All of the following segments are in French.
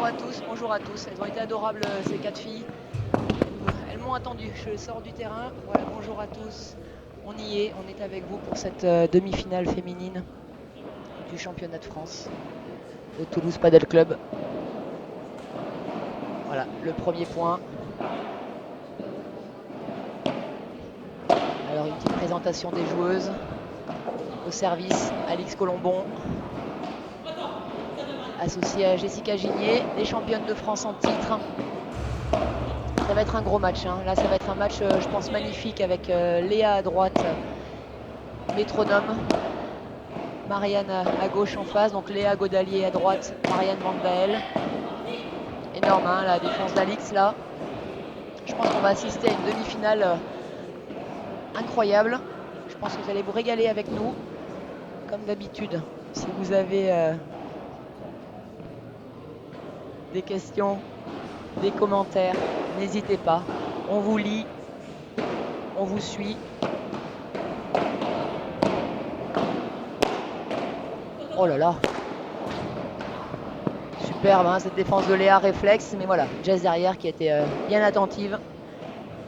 à tous, bonjour à tous. Elles ont été adorables ces 4 filles. Elles m'ont attendu. Je sors du terrain. Voilà, bonjour à tous. On y est, on est avec vous pour cette demi-finale féminine du championnat de France au Toulouse Padel Club. Voilà, le premier point. Alors une petite présentation des joueuses. Au service, Alix Colombon, associée à Jessica Gigné, les championnes de France en titre. Ça va être un gros match, hein. Là ça va être un match je pense magnifique avec Léa à droite, métronome, Marianne à gauche en face, donc Léa Godalier à droite, Marianne Van Bael. Énorme hein, la défense d'Alix là. Je pense qu'on va assister à une demi-finale incroyable. Je pense que vous allez vous régaler avec nous, comme d'habitude. Si vous avez des questions, des commentaires, n'hésitez pas. On vous lit, on vous suit. Oh là là, superbe hein, cette défense de Léa, réflexe. Mais voilà, Jess derrière qui a été bien attentive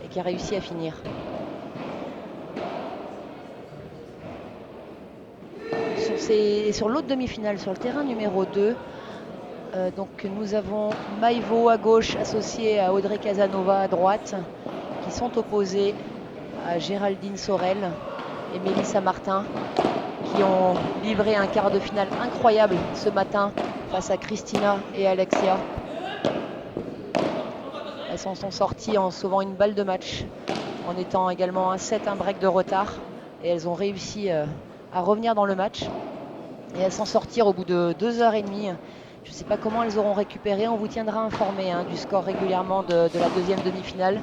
et qui a réussi à finir. Sur l'autre demi-finale, sur le terrain numéro 2, donc nous avons Maïvo à gauche associé à Audrey Casanova à droite, qui sont opposés à Géraldine Sorel et Mélissa Martin, qui ont livré un quart de finale incroyable ce matin face à Christina et Alexia. Elles s'en sont sorties en sauvant une balle de match, en étant également un set, un break de retard, et elles ont réussi à revenir dans le match et à s'en sortir au bout de 2h30. Je ne sais pas comment elles auront récupéré, on vous tiendra informé du score régulièrement de la deuxième demi-finale.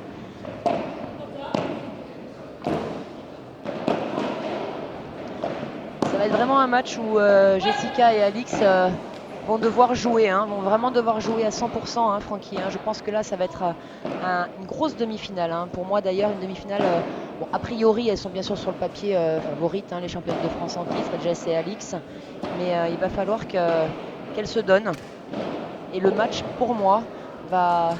Ça va être vraiment un match où Jessica et Alix vont devoir jouer, vont vraiment devoir jouer à 100%, Francky. Je pense que là, ça va être une grosse demi-finale. Pour moi, d'ailleurs, une demi-finale. Bon, a priori, elles sont bien sûr sur le papier favorites, les championnes de France en titre, Jess et Alix. Mais il va falloir qu'elles se donnent. Et le match, pour moi, va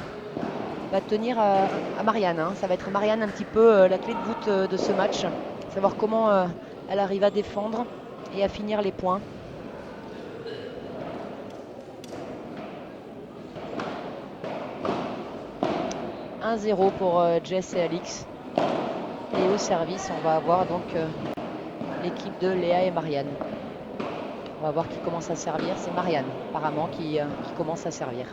tenir à Marianne. Ça va être Marianne un petit peu la clé de voûte de ce match. Savoir comment elle arrive à défendre et à finir les points. « 1-0 pour Jess et Alix. Et au service, on va avoir donc l'équipe de Léa et Marianne. On va voir qui commence à servir. C'est Marianne, apparemment, qui commence à servir.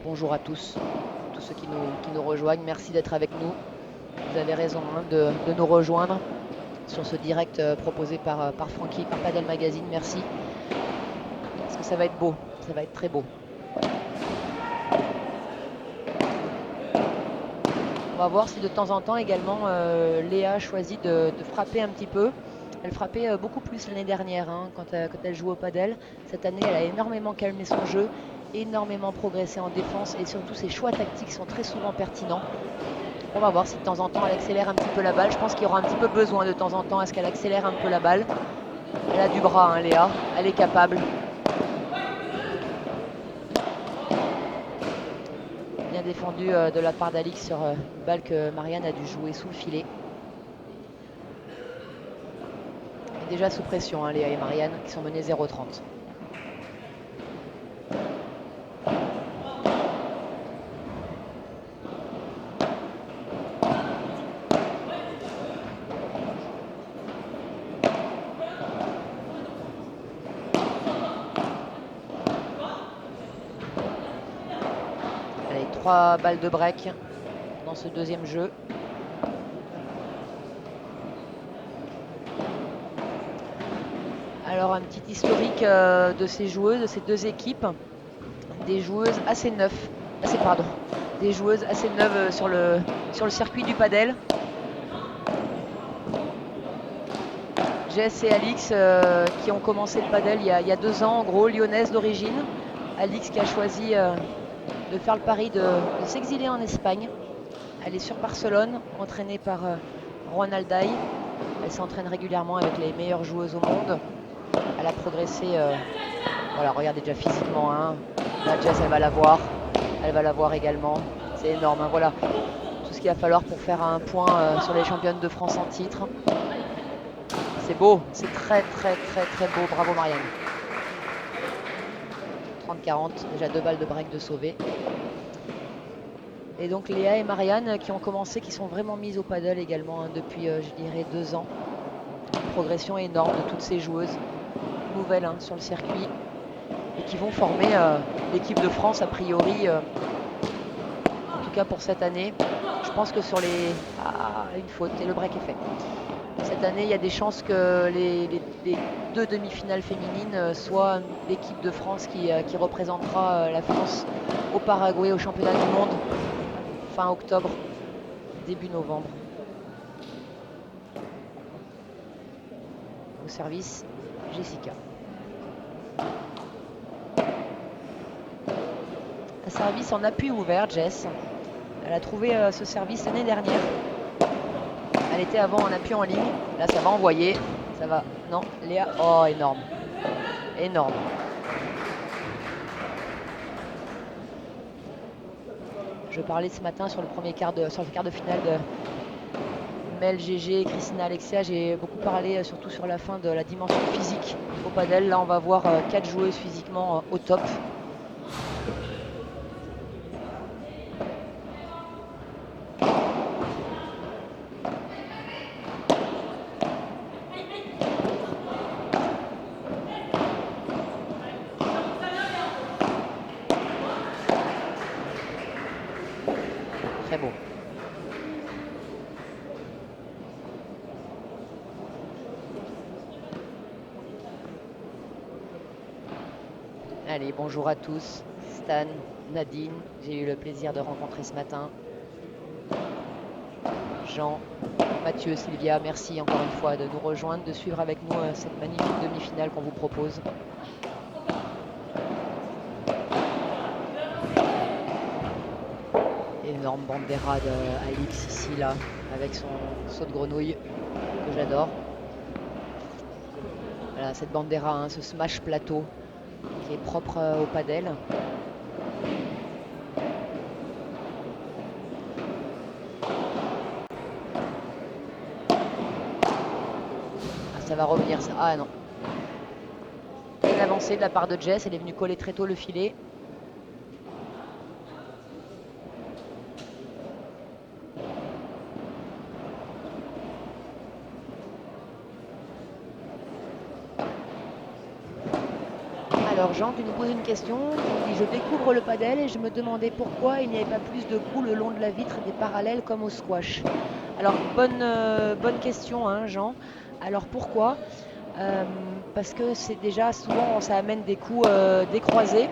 Bonjour à tous ceux qui nous rejoignent. Merci d'être avec nous. Vous avez raison de nous rejoindre sur ce direct proposé par Francky, par Padel Magazine. Merci. Parce que ça va être beau. Ça va être très beau. On va voir si de temps en temps également Léa choisit de frapper un petit peu. Elle frappait beaucoup plus l'année dernière quand elle joue au padel. Cette année, elle a énormément calmé son jeu, énormément progressé en défense et surtout ses choix tactiques sont très souvent pertinents. On va voir si de temps en temps elle accélère un petit peu la balle. Je pense qu'il y aura un petit peu besoin de temps en temps à ce qu'elle accélère un peu la balle. Elle a du bras, Léa. Elle est capable. Bien défendu de la part d'Alix sur une balle que Marianne a dû jouer sous le filet. Et déjà sous pression, Léa et Marianne qui sont menées 0-30. Allez, 3 balles de break dans ce deuxième jeu. Alors un petit historique de ces joueuses, de ces deux équipes. Des joueuses assez neuves, des joueuses assez neuves sur le circuit du padel. Jess et Alix qui ont commencé le padel il y a 2 ans en gros, lyonnaises d'origine. Alix qui a choisi de faire le pari de s'exiler en Espagne. Elle est sur Barcelone, entraînée par Roanne Aldaï. Elle s'entraîne régulièrement avec les meilleures joueuses au monde. Elle a progressé, voilà, regardez déjà physiquement. Hein. Là, Jess, elle va la voir. Elle va la voir également. C'est énorme, hein, voilà. Tout ce qu'il va falloir pour faire un point sur les championnes de France en titre. C'est beau, c'est très très très très beau. Bravo Marianne. 30-40, déjà 2 balles de break de sauver. Et donc Léa et Marianne qui ont commencé, qui sont vraiment mises au paddle également hein, depuis, je dirais, 2 ans. Progression énorme de toutes ces joueuses nouvelles hein, sur le circuit et qui vont former l'équipe de France a priori, en tout cas pour cette année. Je pense que sur les... Ah, une faute et le break est fait. Cette année, il y a des chances que les 2 demi-finales féminines soient l'équipe de France qui représentera la France au Paraguay au championnat du monde fin octobre, début novembre. Au service, Jessica. Un service en appui ouvert, Jess. Elle a trouvé ce service l'année dernière. Elle était avant en appui en ligne. Là, ça va envoyer. Ça va. Non, Léa. Oh, énorme. Énorme. Je parlais ce matin sur le quart de finale de Mel, GG et Christina Alexia. J'ai beaucoup parlé surtout sur la fin de la dimension physique au padel. Là, on va voir 4 joueuses physiquement au top. Très beau. Allez, bonjour à tous. Stan, Nadine, j'ai eu le plaisir de rencontrer ce matin. Jean, Mathieu, Sylvia, merci encore une fois de nous rejoindre, de suivre avec nous cette magnifique demi-finale qu'on vous propose. Énorme bandera d'Alix ici, là, avec son saut de grenouille, que j'adore. Voilà, cette bandera, hein, ce smash plateau, qui est propre au padel. Ah, ça va revenir, ça. Ah non. Une avancée de la part de Jess, elle est venue coller très tôt le filet. Alors Jean qui nous pose une question, qui dit: je découvre le padel et je me demandais pourquoi il n'y avait pas plus de coups le long de la vitre des parallèles comme au squash. Alors bonne question hein, Jean. Alors pourquoi parce que c'est déjà souvent ça amène des coups décroisés.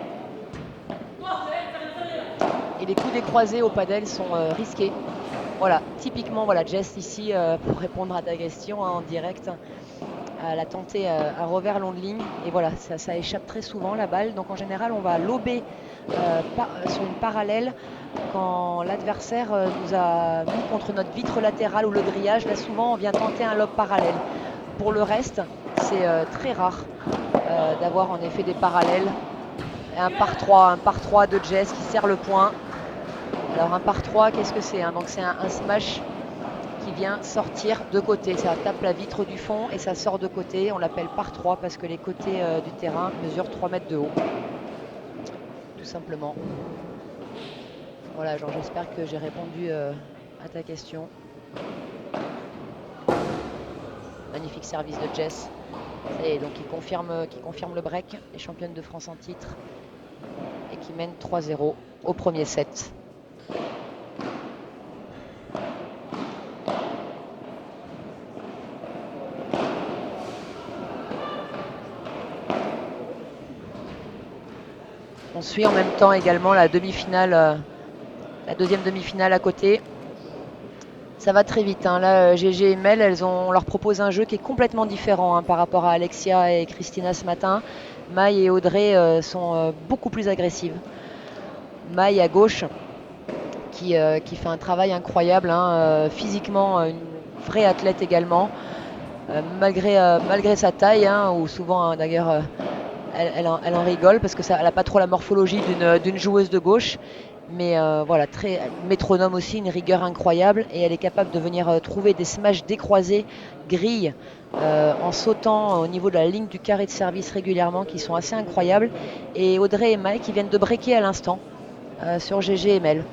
Et les coups décroisés au padel sont risqués. Voilà, typiquement voilà Jess ici pour répondre à ta question hein, en direct. Elle a tenté un revers long de ligne et voilà, ça échappe très souvent la balle. Donc en général, on va lober sur une parallèle quand l'adversaire nous a mis contre notre vitre latérale ou le grillage. Là, souvent, on vient tenter un lob parallèle. Pour le reste, c'est très rare d'avoir en effet des parallèles. Un par 3 de Jess qui serre le point. Alors un par 3, qu'est-ce que c'est hein? Donc c'est un smash qui vient sortir de côté. Ça tape la vitre du fond et ça sort de côté. On l'appelle par 3 parce que les côtés du terrain mesurent 3 mètres de haut. Tout simplement. Voilà, Jean, j'espère que j'ai répondu à ta question. Magnifique service de Jess. Et donc qui confirme le break, les championnes de France en titre. Et qui mène 3-0 au premier set. On suit en même temps également la demi-finale, la deuxième demi-finale à côté. Ça va très vite. Hein. Là, GG et Mel, on leur propose un jeu qui est complètement différent hein, par rapport à Alexia et Christina ce matin. Maï et Audrey sont beaucoup plus agressives. Maï à gauche, qui fait un travail incroyable. Hein, physiquement, une vrai athlète également, malgré sa taille, hein, ou souvent hein, d'ailleurs elle en rigole parce que ça, elle n'a pas trop la morphologie d'une joueuse de gauche. Mais voilà, très métronome aussi, une rigueur incroyable. Et elle est capable de venir trouver des smashs décroisés, grilles, en sautant au niveau de la ligne du carré de service régulièrement, qui sont assez incroyables. Et Audrey et Mike qui viennent de breaker à l'instant sur GG et Mel.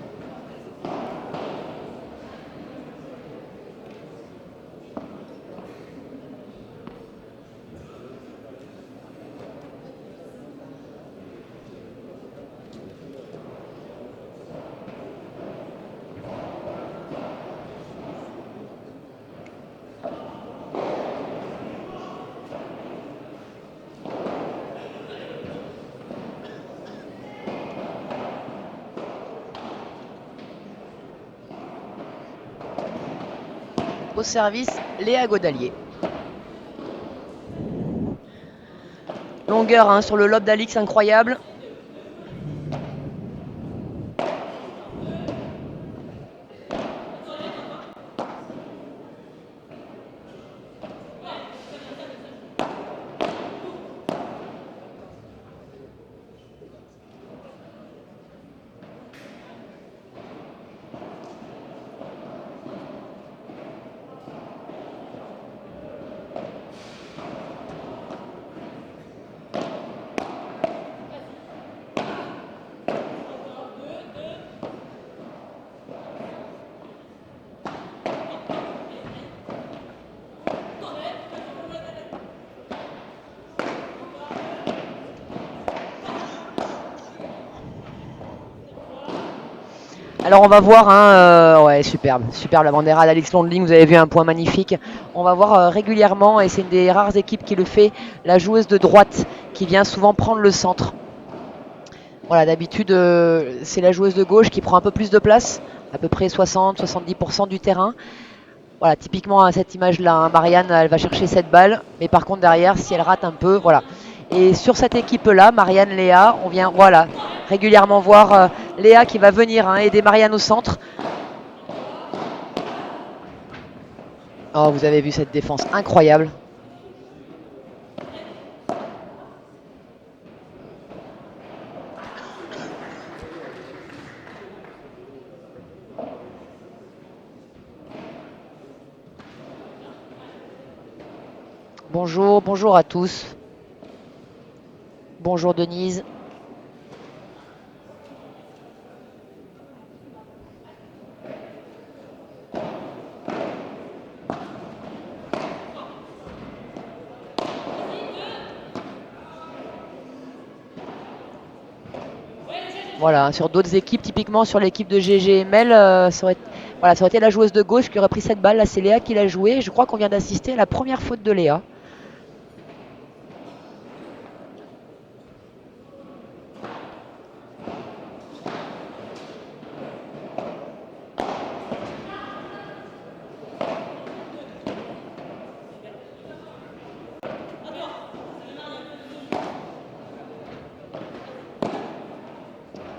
Au service, Léa Godalier. Longueur hein, sur le lobe d'Alix incroyable. Alors on va voir, hein, ouais, superbe la bandera d'Alix Londling, vous avez vu un point magnifique. On va voir régulièrement, et c'est une des rares équipes qui le fait, la joueuse de droite qui vient souvent prendre le centre. Voilà, d'habitude c'est la joueuse de gauche qui prend un peu plus de place, à peu près 60-70% du terrain. Voilà, typiquement à cette image-là, hein, Marianne, elle va chercher cette balle, mais par contre derrière, si elle rate un peu, voilà. Et sur cette équipe-là, Marianne, Léa, on vient, voilà, régulièrement voir Léa qui va venir hein, aider Marianne au centre. Oh, vous avez vu cette défense incroyable. Bonjour, bonjour à tous. Bonjour Denise. Voilà, sur d'autres équipes, typiquement sur l'équipe de GGML, voilà, ça aurait été la joueuse de gauche qui aurait pris cette balle. Là, c'est Léa qui l'a jouée. Je crois qu'on vient d'assister à la première faute de Léa.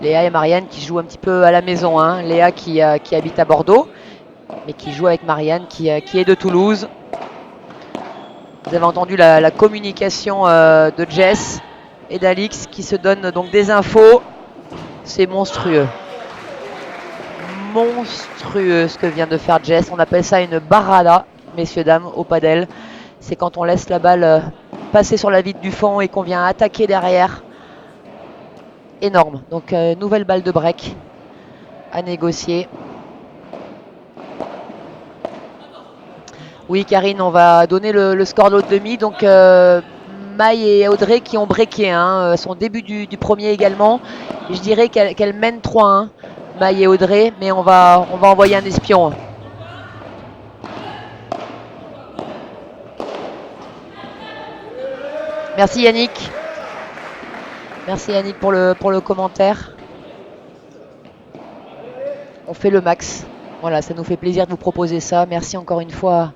Léa et Marianne qui jouent un petit peu à la maison. Hein. Léa qui habite à Bordeaux, mais qui joue avec Marianne qui est de Toulouse. Vous avez entendu la communication de Jess et d'Alix qui se donnent donc des infos. C'est monstrueux. Monstrueux ce que vient de faire Jess. On appelle ça une barada, messieurs, dames, au padel. C'est quand on laisse la balle passer sur la vitre du fond et qu'on vient attaquer derrière. Énorme. Donc nouvelle balle de break à négocier. Oui, Karine, on va donner le score de l'autre demi. Donc Maï et Audrey qui ont breaké son début du premier également. Je dirais qu'elle mène 3-1, Maï et Audrey, mais on va envoyer un espion. Merci Yannick. Merci Yannick pour le commentaire. On fait le max. Voilà, ça nous fait plaisir de vous proposer ça. Merci encore une fois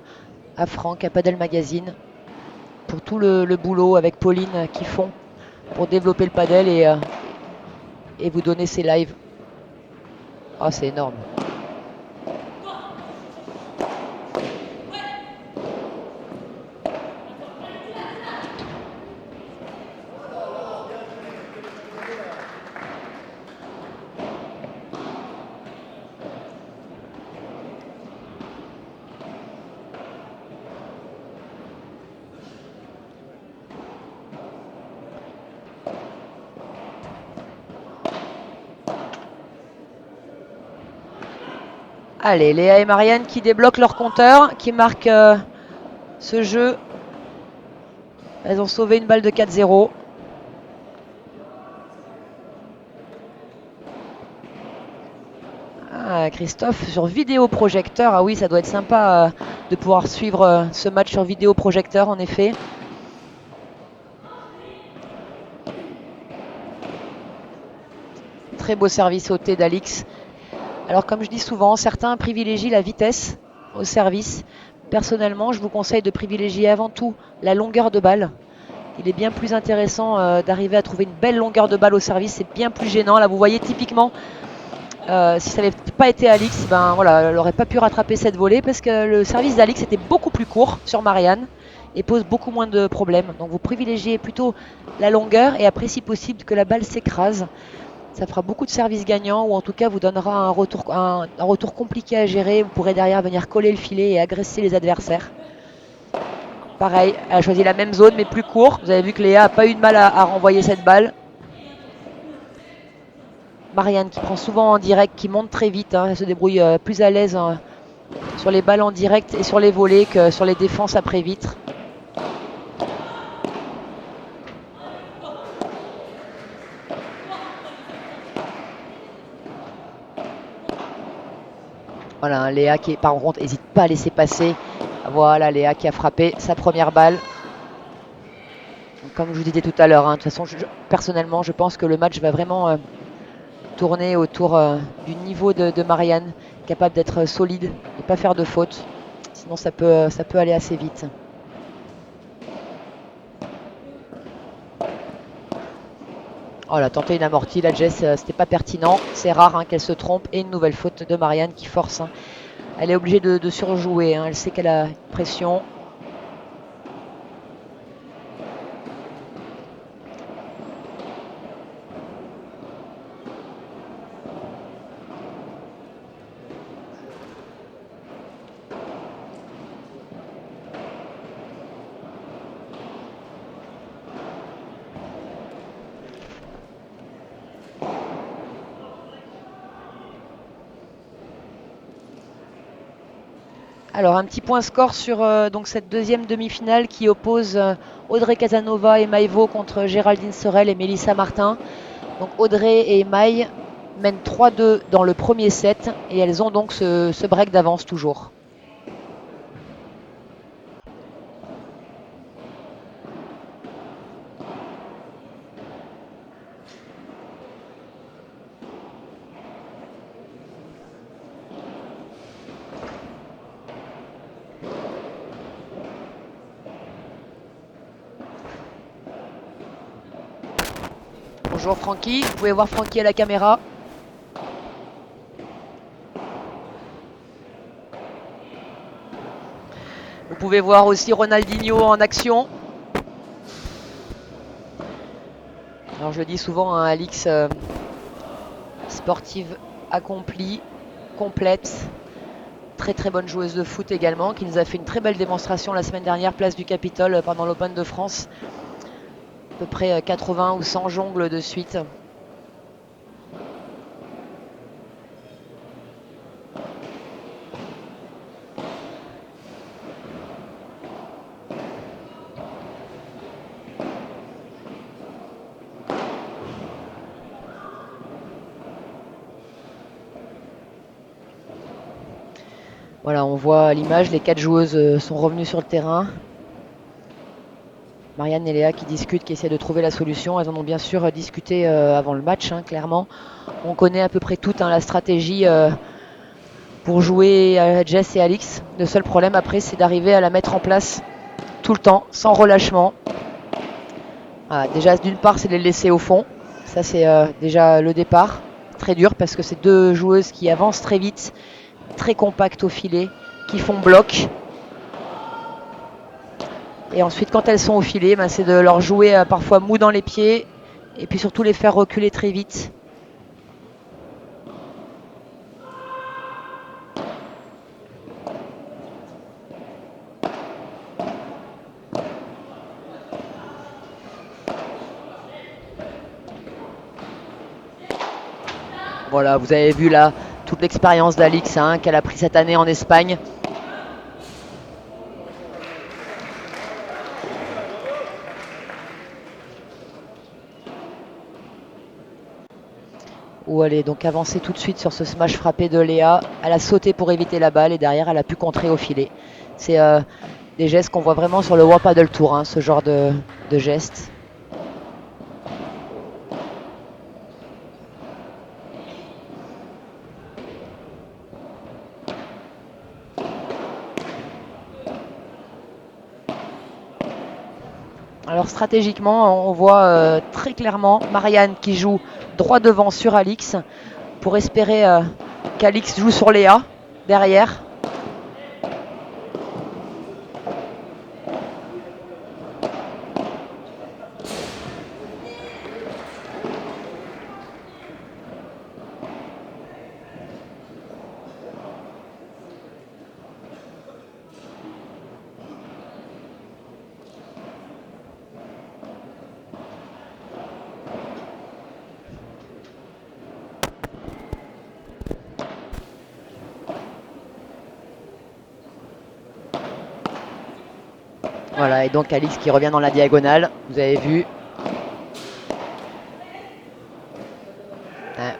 à Franck, à Padel Magazine, pour tout le boulot avec Pauline qu'ils font pour développer le padel et vous donner ces lives. Oh, c'est énorme. Allez, Léa et Marianne qui débloquent leur compteur, qui marquent ce jeu. Elles ont sauvé une balle de 4-0. Ah, Christophe, sur vidéoprojecteur. Ah oui, ça doit être sympa de pouvoir suivre ce match sur vidéoprojecteur, en effet. Très beau service au thé d'Alix. Alors, comme je dis souvent, certains privilégient la vitesse au service. Personnellement, je vous conseille de privilégier avant tout la longueur de balle. Il est bien plus intéressant d'arriver à trouver une belle longueur de balle au service. C'est bien plus gênant. Là, vous voyez typiquement, si ça n'avait pas été Alix, ben voilà, elle n'aurait pas pu rattraper cette volée parce que le service d'Alix était beaucoup plus court sur Marianne et pose beaucoup moins de problèmes. Donc vous privilégiez plutôt la longueur et après, si possible, que la balle s'écrase. Ça fera beaucoup de services gagnants ou en tout cas vous donnera un retour compliqué à gérer. Vous pourrez derrière venir coller le filet et agresser les adversaires. Pareil, elle a choisi la même zone mais plus court. Vous avez vu que Léa n'a pas eu de mal à renvoyer cette balle. Marianne qui prend souvent en direct, qui monte très vite. Elle se débrouille plus à l'aise sur les balles en direct et sur les volées que sur les défenses après vitre. Voilà, Léa qui, par contre, n'hésite pas à laisser passer. Voilà, Léa qui a frappé sa première balle. Comme je vous disais tout à l'heure, de toute façon, personnellement, je pense que le match va vraiment tourner autour du niveau de Marianne, capable d'être solide et pas faire de fautes. Sinon, ça peut aller assez vite. Oh, elle a tenté une amortie, la Jess, c'était pas pertinent. C'est rare qu'elle se trompe. Et une nouvelle faute de Marianne qui force. Elle est obligée de surjouer. Elle sait qu'elle a une pression. Alors un petit point score sur donc cette deuxième demi-finale qui oppose Audrey Casanova et Maïvo contre Géraldine Sorel et Mélissa Martin. Donc Audrey et Maï mènent 3-2 dans le premier set et elles ont donc ce break d'avance toujours. Bonjour Francky, vous pouvez voir Francky à la caméra. Vous pouvez voir aussi Ronaldinho en action. Alors je le dis souvent, Alix, sportive accomplie, complète, très très bonne joueuse de foot également, qui nous a fait une très belle démonstration la semaine dernière, place du Capitole pendant l'Open de France. À peu près 80 ou 100 jongles de suite. Voilà, on voit à l'image, les 4 joueuses sont revenues sur le terrain. Marianne et Léa qui discutent, qui essaient de trouver la solution. Elles en ont bien sûr discuté avant le match, clairement. On connaît à peu près toute la stratégie pour jouer à Jess et Alix. Le seul problème après, c'est d'arriver à la mettre en place tout le temps, sans relâchement. Voilà, déjà, d'une part, c'est de les laisser au fond. Ça, c'est déjà le départ. Très dur parce que c'est deux joueuses qui avancent très vite, très compactes au filet, qui font bloc. Et ensuite, quand elles sont au filet, c'est de leur jouer parfois mou dans les pieds et puis surtout les faire reculer très vite. Voilà, vous avez vu là toute l'expérience d'Alix hein, qu'elle a pris cette année en Espagne. Où elle est donc avancée tout de suite sur ce smash frappé de Léa. Elle a sauté pour éviter la balle et derrière elle a pu contrer au filet. C'est des gestes qu'on voit vraiment sur le World Padel Tour, hein, ce genre de gestes. Alors stratégiquement, on voit très clairement Marianne qui joue droit devant sur Alix pour espérer qu'Alix joue sur Léa derrière. Voilà, et donc Alix qui revient dans la diagonale, vous avez vu.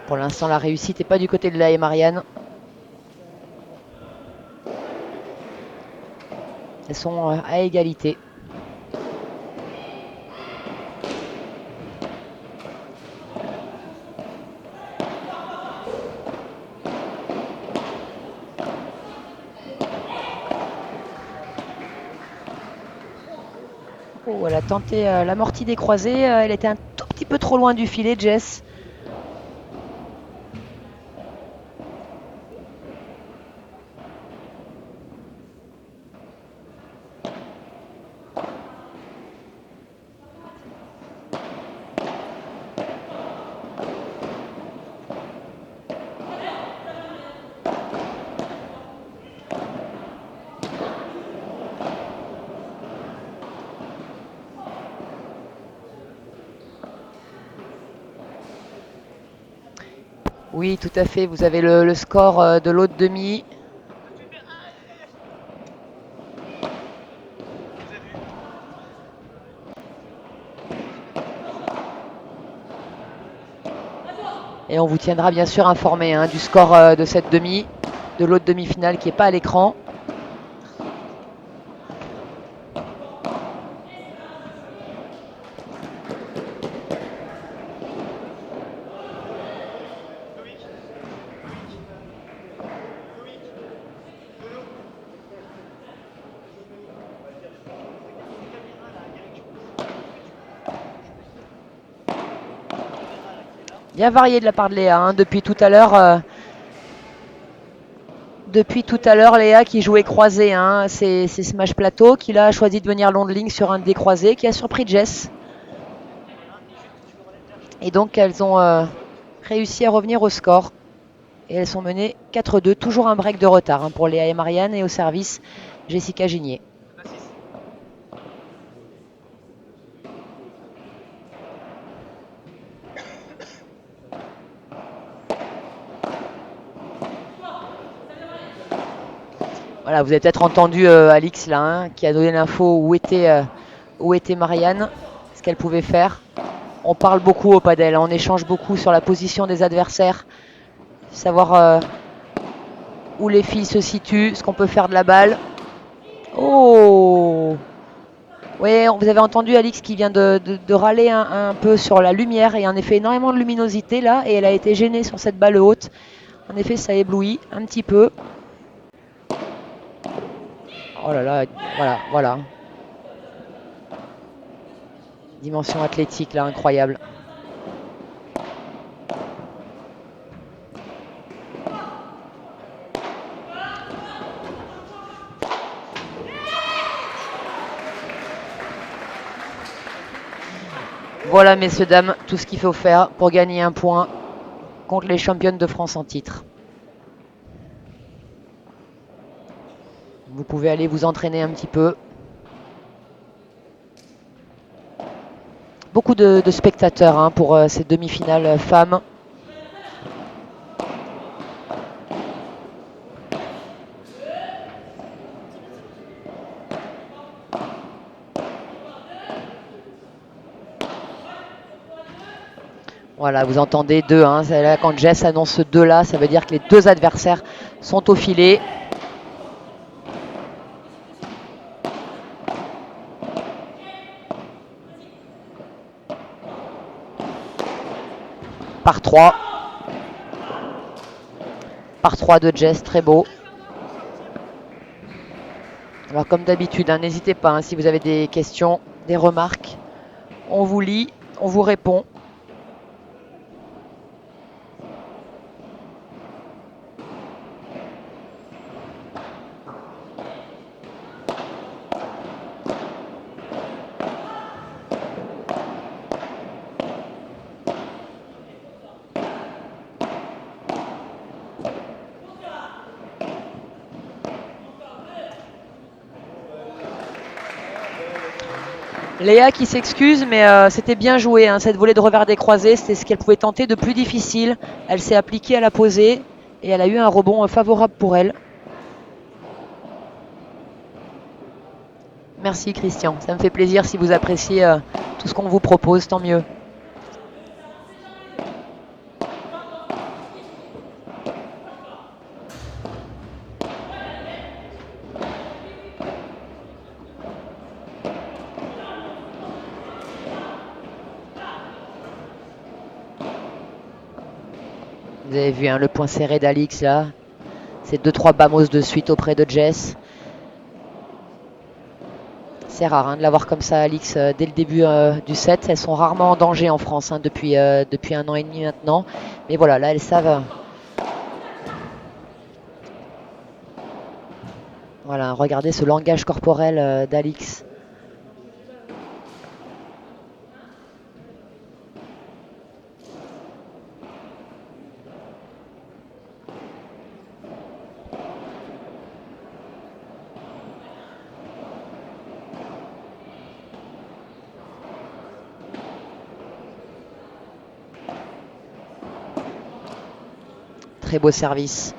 Pour l'instant, la réussite n'est pas du côté de Léa et Marianne. Elles sont à égalité. Oh, elle a tenté l'amorti des croisés. Elle était un tout petit peu trop loin du filet, Jess. Oui, tout à fait. Vous avez le score de l'autre demi. Et on vous tiendra bien sûr informé hein, du score de cette demi, de l'autre demi-finale qui n'est pas à l'écran. Bien varié de la part de Léa hein, depuis tout à l'heure. Depuis tout à l'heure, Léa qui jouait croisé, hein, c'est Smash Plateau, qui a choisi de venir long de ligne sur un des croisés, qui a surpris Jess. Et donc elles ont réussi à revenir au score. Et elles sont menées 4-2, toujours un break de retard hein, pour Léa et Marianne, et au service Jessica Gigné. Voilà, vous avez peut-être entendu Alix là, hein, qui a donné l'info où était Marianne, ce qu'elle pouvait faire. On parle beaucoup au padel, on échange beaucoup sur la position des adversaires, savoir où les filles se situent, ce qu'on peut faire de la balle. Oh! Oui, vous avez entendu Alix qui vient de râler un peu sur la lumière. Et en effet, énormément de luminosité là, et elle a été gênée sur cette balle haute. En effet, ça éblouit un petit peu. Oh là là, voilà. Dimension athlétique là, incroyable. Voilà, messieurs, dames, tout ce qu'il faut faire pour gagner un point contre les championnes de France en titre. Vous pouvez aller vous entraîner un petit peu. Beaucoup de spectateurs hein, pour ces demi-finales femmes. Voilà, vous entendez 2. Hein. Là, quand Jess annonce 2 là, ça veut dire que les 2 adversaires sont au filet. Par 3. Par 3 de Jess, très beau. Alors comme d'habitude, hein, n'hésitez pas, hein, si vous avez des questions, des remarques, on vous lit, on vous répond. Léa qui s'excuse, mais c'était bien joué, hein, cette volée de revers des croisés, c'était ce qu'elle pouvait tenter de plus difficile. Elle s'est appliquée à la posée et elle a eu un rebond favorable pour elle. Merci Christian, ça me fait plaisir si vous appréciez tout ce qu'on vous propose, tant mieux. Vous avez vu, hein, le point serré d'Alix là. C'est 2-3 bamos de suite auprès de Jess. C'est rare, hein, de l'avoir comme ça, Alix, dès le début du set. Elles sont rarement en danger en France, hein, depuis 1 an et demi maintenant. Mais voilà, là, elles savent. Voilà, regardez ce langage corporel d'Alix. Très beau service.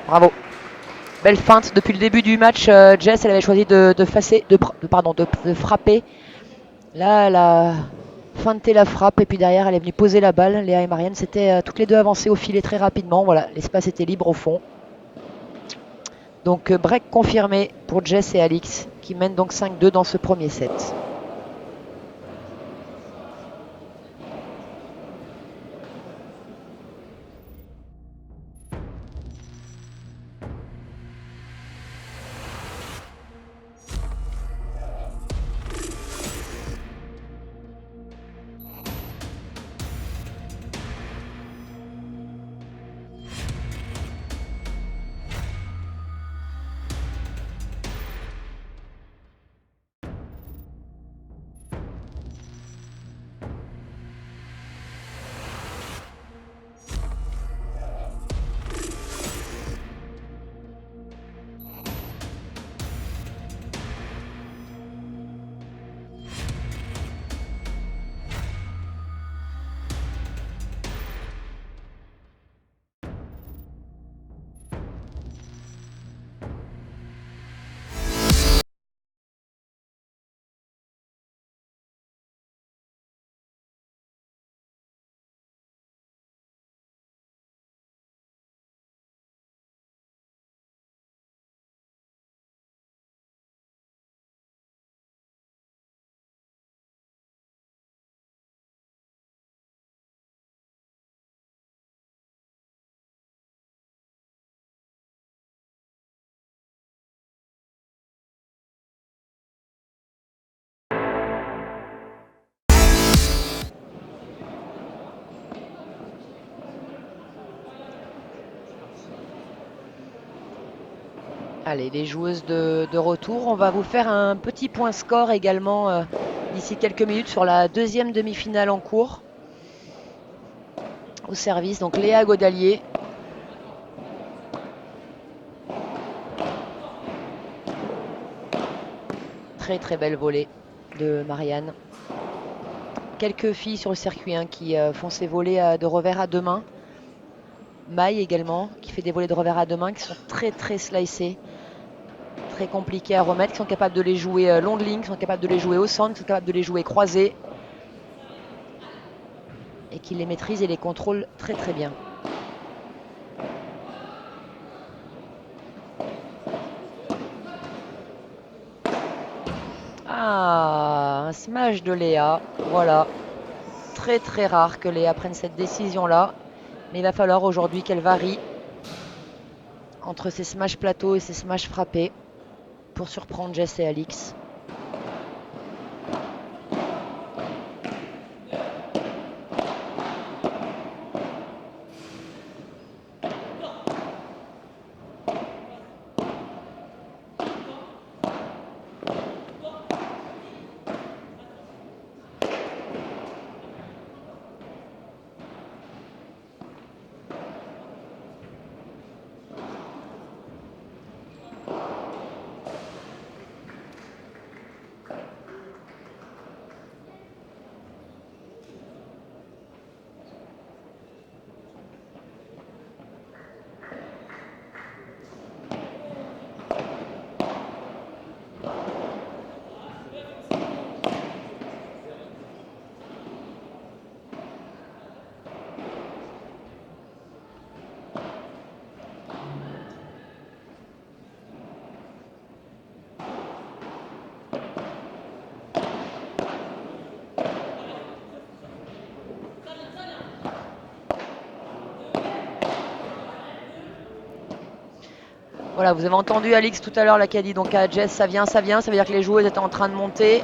Bravo. Belle feinte. Depuis le début du match, Jess, elle avait choisi de frapper. Là, elle a feinté la frappe et puis derrière, elle est venue poser la balle. Léa et Marianne, c'était toutes les deux avancées au filet très rapidement. Voilà, l'espace était libre au fond. Donc break confirmé pour Jess et Alix qui mènent donc 5-2 dans ce premier set. Allez, les joueuses de retour, on va vous faire un petit point score également d'ici quelques minutes sur la deuxième demi-finale en cours. Au service, donc Léa Godalier. Très très belle volée de Marianne. Quelques filles sur le circuit qui font ces volées de revers à deux mains. Maï également, qui fait des volées de revers à deux mains qui sont très très slicées, très compliquées à remettre, qui sont capables de les jouer long de ligne, qui sont capables de les jouer au centre, qui sont capables de les jouer croisées et qui les maîtrisent et les contrôlent très très bien. Ah, un smash de Léa, voilà. Très très rare que Léa prenne cette décision-là, mais il va falloir aujourd'hui qu'elle varie entre ses smash plateaux et ses smash frappés pour surprendre Jess et Alix. Voilà, vous avez entendu Alix tout à l'heure qui a dit donc à Jess ça vient, ça vient, ça veut dire que les joueuses étaient en train de monter.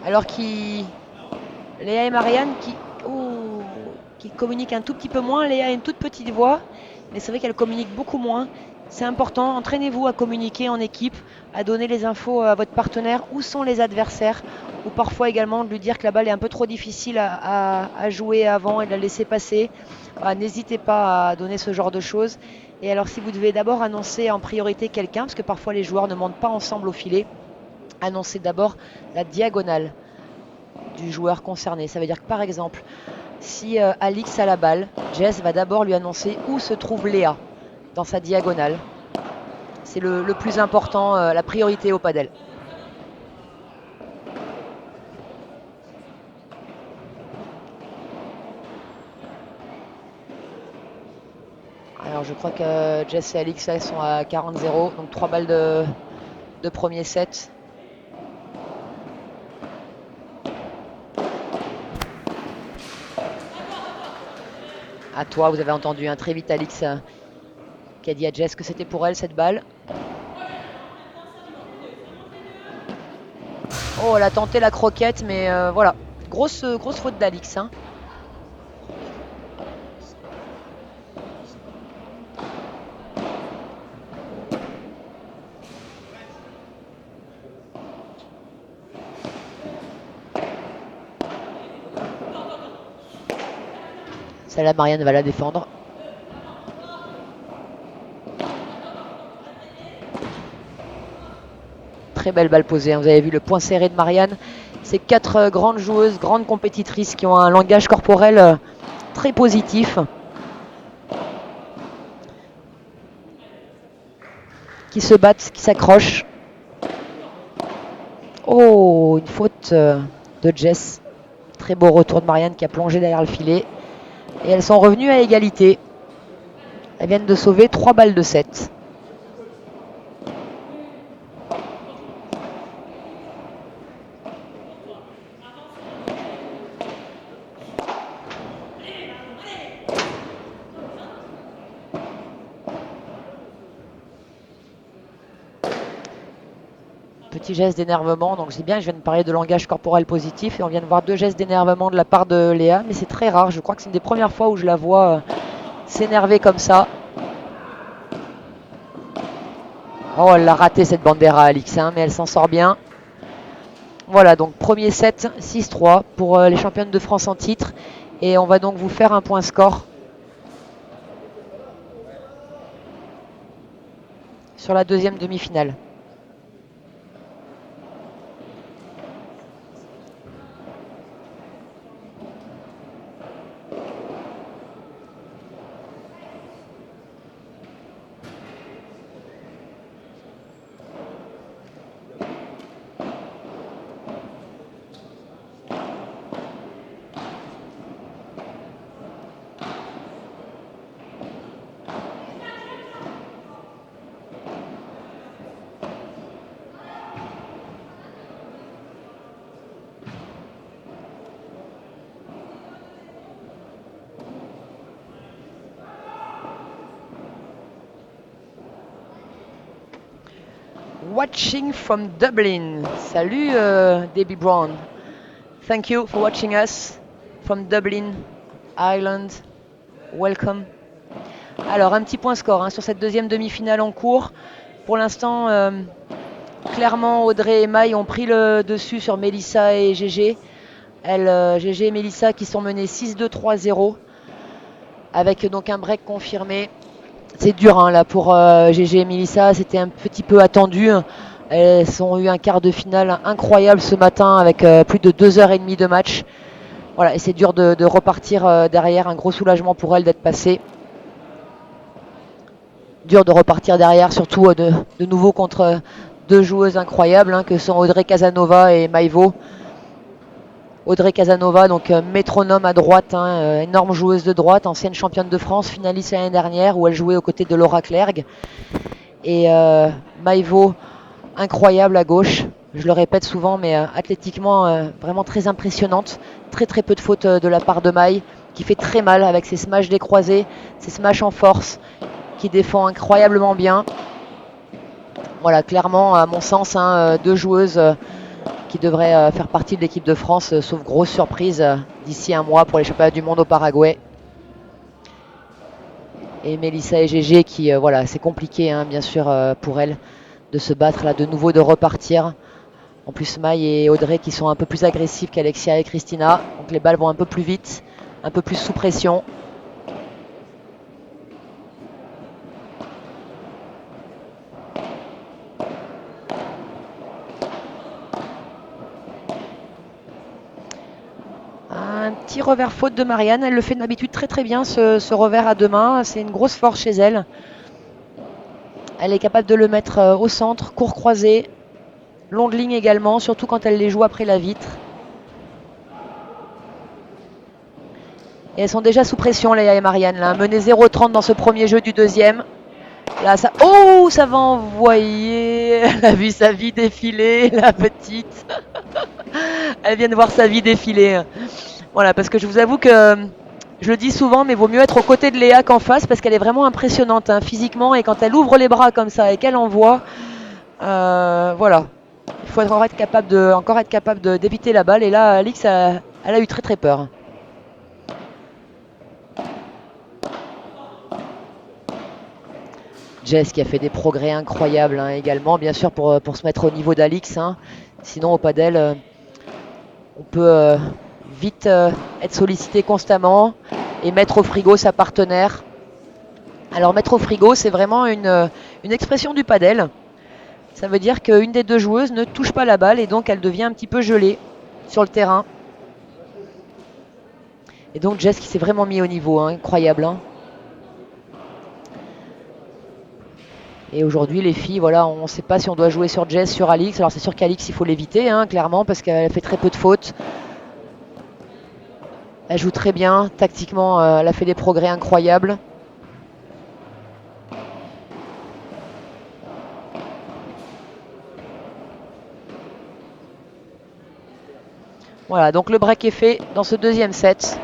Alors Léa et Marianne qui communiquent un tout petit peu moins. Léa a une toute petite voix, mais c'est vrai qu'elle communique beaucoup moins. C'est important, entraînez-vous à communiquer en équipe, à donner les infos à votre partenaire, où sont les adversaires, ou parfois également de lui dire que la balle est un peu trop difficile à jouer avant et de la laisser passer. N'hésitez pas à donner ce genre de choses. Et alors si vous devez d'abord annoncer en priorité quelqu'un, parce que parfois les joueurs ne montent pas ensemble au filet, annoncez d'abord la diagonale du joueur concerné. Ça veut dire que par exemple, si Alix a la balle, Jess va d'abord lui annoncer où se trouve Léa dans sa diagonale. C'est le plus important, la priorité au padel. Alors je crois que Jess et Alix là, sont à 40-0, donc 3 balles de premier set. À toi, vous avez entendu très vite Alix qui a dit à Jess que c'était pour elle cette balle. Oh, elle a tenté la croquette, mais voilà. Grosse faute d'Alix. Celle-là, Marianne va la défendre. Très belle balle posée. Vous avez vu le point serré de Marianne. C'est 4 grandes joueuses, grandes compétitrices qui ont un langage corporel très positif. Qui se battent, qui s'accrochent. Oh, une faute de Jess. Très beau retour de Marianne qui a plongé derrière le filet. Et elles sont revenues à égalité. Elles viennent de sauver 3 balles de 7. Petit geste d'énervement, donc c'est bien, je viens de parler de langage corporel positif et on vient de voir 2 gestes d'énervement de la part de Léa, mais c'est très rare, je crois que c'est une des premières fois où je la vois s'énerver comme ça. Oh, elle l'a raté cette bandera Alix, mais elle s'en sort bien. Voilà, donc premier set, 6-3 pour les championnes de France en titre. Et on va donc vous faire un point score. sur la deuxième demi-finale. Watching from Dublin. Salut Debbie Brown. Thank you for watching us from Dublin, Ireland. Welcome. Alors, un petit point score sur cette deuxième demi-finale en cours. Pour l'instant, clairement, Audrey et Maï ont pris le dessus sur Mélissa et GG. GG et Mélissa qui sont menées 6-2, 3-0. Avec donc un break confirmé. C'est dur là pour GG et Mélissa. C'était un petit peu attendu. Elles ont eu un quart de finale incroyable ce matin avec plus de 2h30 de match. Voilà, et c'est dur de repartir derrière. Un gros soulagement pour elles d'être passées. Dur de repartir derrière, surtout de nouveau contre deux joueuses incroyables que sont Audrey Casanova et Maïvo. Audrey Casanova, donc métronome à droite, énorme joueuse de droite, ancienne championne de France, finaliste l'année dernière où elle jouait aux côtés de Laura Clergue. Et Maïvo, incroyable à gauche, je le répète souvent, mais athlétiquement vraiment très impressionnante. Très très peu de fautes de la part de Maï, qui fait très mal avec ses smashs décroisés, ses smashs en force, qui défend incroyablement bien. Voilà, clairement, à mon sens, deux joueuses qui devraient faire partie de l'équipe de France, sauf grosse surprise d'ici un mois pour les championnats du monde au Paraguay. Et Mélissa et GG qui, voilà, c'est compliqué bien sûr pour elles de se battre là de nouveau, de repartir. En plus, Maï et Audrey qui sont un peu plus agressives qu'Alexia et Christina. Donc les balles vont un peu plus vite, un peu plus sous pression. Un petit revers faute de Marianne. Elle le fait d'habitude très très bien, ce revers à deux mains. C'est une grosse force chez elle. Elle est capable de le mettre au centre, court croisé, longue ligne également, surtout quand elle les joue après la vitre. Et elles sont déjà sous pression, Léa et Marianne. Là. Menées 0-30 dans ce premier jeu du deuxième. Là, ça... Oh, ça va envoyer. Elle a vu sa vie défiler, la petite. Elle vient de voir sa vie défiler. Voilà, parce que je vous avoue que je le dis souvent, mais il vaut mieux être aux côtés de Léa qu'en face parce qu'elle est vraiment impressionnante physiquement. Et quand elle ouvre les bras comme ça et qu'elle envoie, voilà. Il faut encore être capable d'éviter la balle. Et là, Alix, elle a eu très très peur. Jess qui a fait des progrès incroyables également, bien sûr, pour se mettre au niveau d'Alix. Sinon, au padel, on peut vite être sollicité constamment et mettre au frigo sa partenaire. Alors, mettre au frigo, c'est vraiment une expression du padel. Ça veut dire qu'une des deux joueuses ne touche pas la balle et donc elle devient un petit peu gelée sur le terrain. Et donc, Jess qui s'est vraiment mis au niveau, incroyable. Et aujourd'hui, les filles, voilà, on ne sait pas si on doit jouer sur Jess, sur Alix. Alors c'est sûr qu'Alix, il faut l'éviter, clairement, parce qu'elle fait très peu de fautes. Elle joue très bien, tactiquement, elle a fait des progrès incroyables. Voilà, donc le break est fait dans ce deuxième set.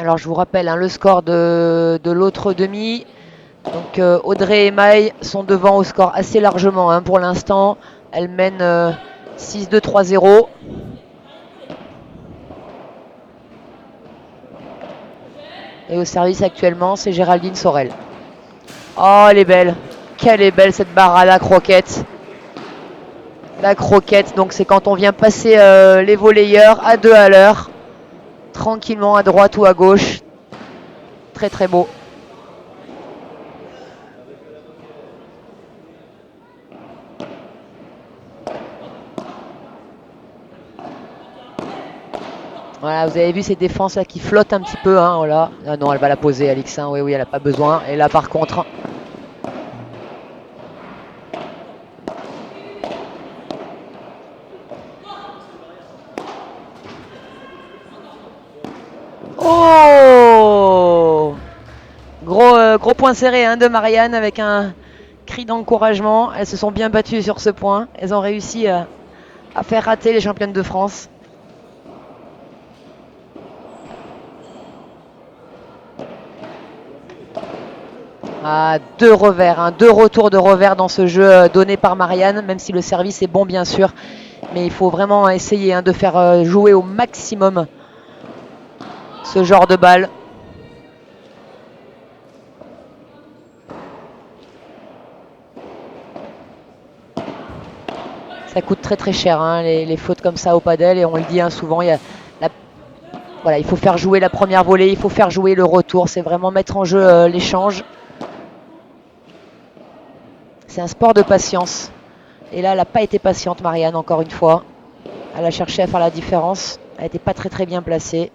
Alors je vous rappelle le score de l'autre demi. Donc Audrey et Maï sont devant au score assez largement pour l'instant. Elles mènent 6-2, 3-0. Et au service actuellement, c'est Géraldine Sorel. Oh, elle est belle. Quelle est belle cette barre à la croquette. La croquette, donc c'est quand on vient passer les volleyeurs à 2 à l'heure. Tranquillement à droite ou à gauche. Très très beau. Voilà, vous avez vu ces défenses là qui flottent un petit peu. Voilà. Ah non, elle va la poser, Alix. Oui, oui, elle n'a pas besoin. Et là, par contre. Oh, gros point serré de Marianne avec un cri d'encouragement. Elles se sont bien battues sur ce point. Elles ont réussi à faire rater les championnes de France. Ah, deux revers, deux retours de revers dans ce jeu donné par Marianne, même si le service est bon bien sûr. Mais il faut vraiment essayer de faire jouer au maximum ce genre de balle. Ça coûte très très cher les fautes comme ça au padel, et on le dit souvent, voilà, il faut faire jouer la première volée, il faut faire jouer le retour, c'est vraiment mettre en jeu l'échange. C'est un sport de patience. Et là, elle n'a pas été patiente, Marianne, encore une fois. Elle a cherché à faire la différence. Elle n'était pas très très bien placée.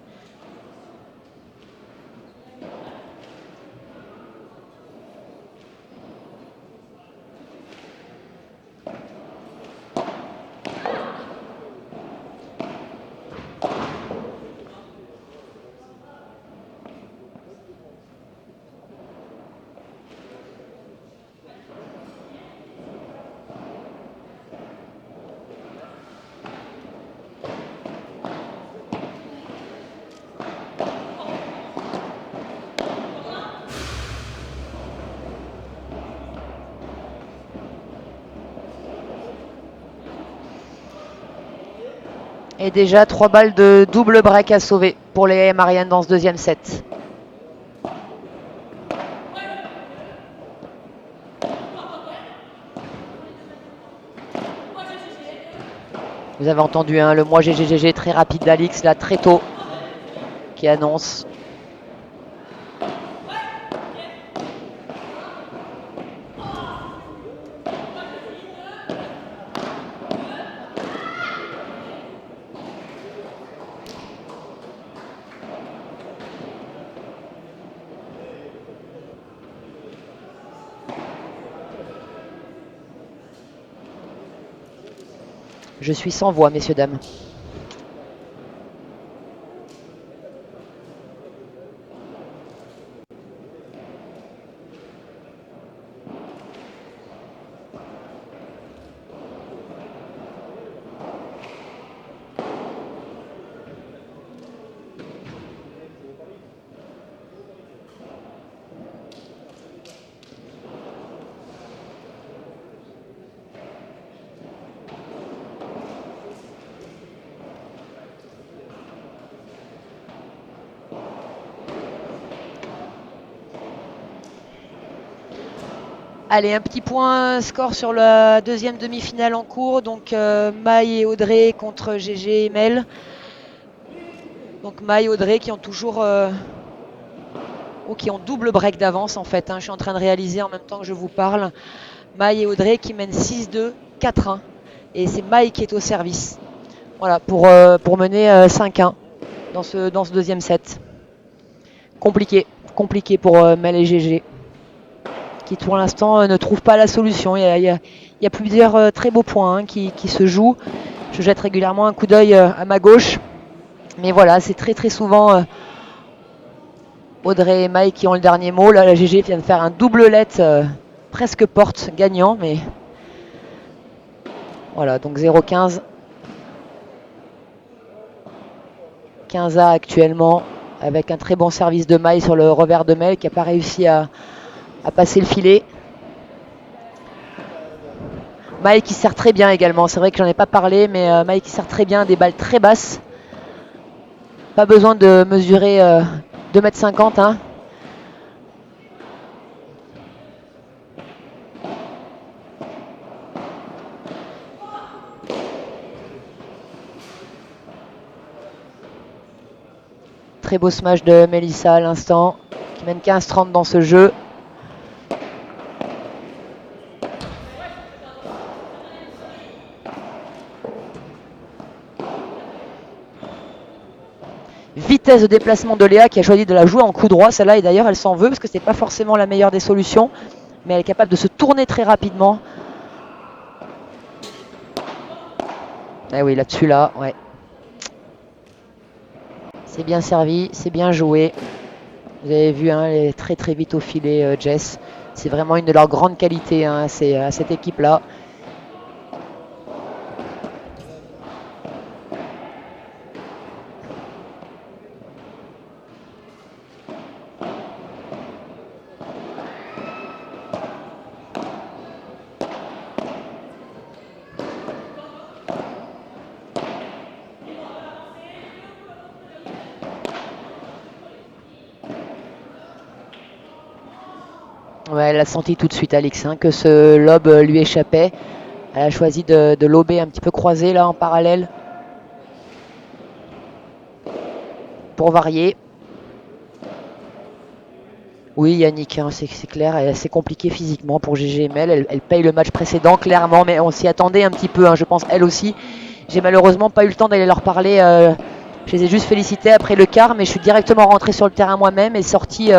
Et déjà 3 balles de double break à sauver pour les Marianne dans ce deuxième set. Vous avez entendu le moi GGGG très rapide d'Alix là très tôt qui annonce. Je suis sans voix, messieurs, dames. Allez, un petit point score sur la deuxième demi-finale en cours. Donc Maï et Audrey contre GG et Mel. Donc Maï et Audrey qui ont toujours qui ont double break d'avance en fait. Je suis en train de réaliser en même temps que je vous parle. Maï et Audrey qui mènent 6-2, 4-1. Et c'est Maï qui est au service. Voilà, pour mener 5-1 dans ce deuxième set. Compliqué pour Mel et GG. Qui pour l'instant ne trouvent pas la solution. Il y a plusieurs très beaux points qui se jouent. Je jette régulièrement un coup d'œil à ma gauche. Mais voilà, c'est très très souvent Audrey et Maï qui ont le dernier mot. Là, la GG vient de faire un doublelet presque porte gagnant. Mais voilà, donc 0-15. 15A actuellement. avec un très bon service de Maï sur le revers de Mel qui n'a pas réussi à passer le filet. Maï qui sert très bien également, c'est vrai que j'en ai pas parlé, mais Maï qui sert très bien, des balles très basses. Pas besoin de mesurer 2,50 m. Hein. Très beau smash de Melissa à l'instant, qui mène 15-30 dans ce jeu. Vitesse de déplacement de Léa qui a choisi de la jouer en coup droit. Celle-là, et d'ailleurs, elle s'en veut parce que ce n'est pas forcément la meilleure des solutions. Mais elle est capable de se tourner très rapidement. Ah oui, là-dessus, là, ouais. C'est bien servi, c'est bien joué. Vous avez vu, hein, elle est très très vite au filet, Jess. C'est vraiment une de leurs grandes qualités, hein, cette équipe-là. Ouais, elle a senti tout de suite, Alix, hein, que ce lob lui échappait. Elle a choisi de lober un petit peu croisé là en parallèle pour varier. Oui, Yannick, hein, c'est clair, c'est compliqué physiquement pour GGML. Elle paye le match précédent, clairement, mais on s'y attendait un petit peu, hein, je pense, elle aussi. J'ai malheureusement pas eu le temps d'aller leur parler. Je les ai juste félicités après le quart, mais je suis directement rentré sur le terrain moi-même et sorti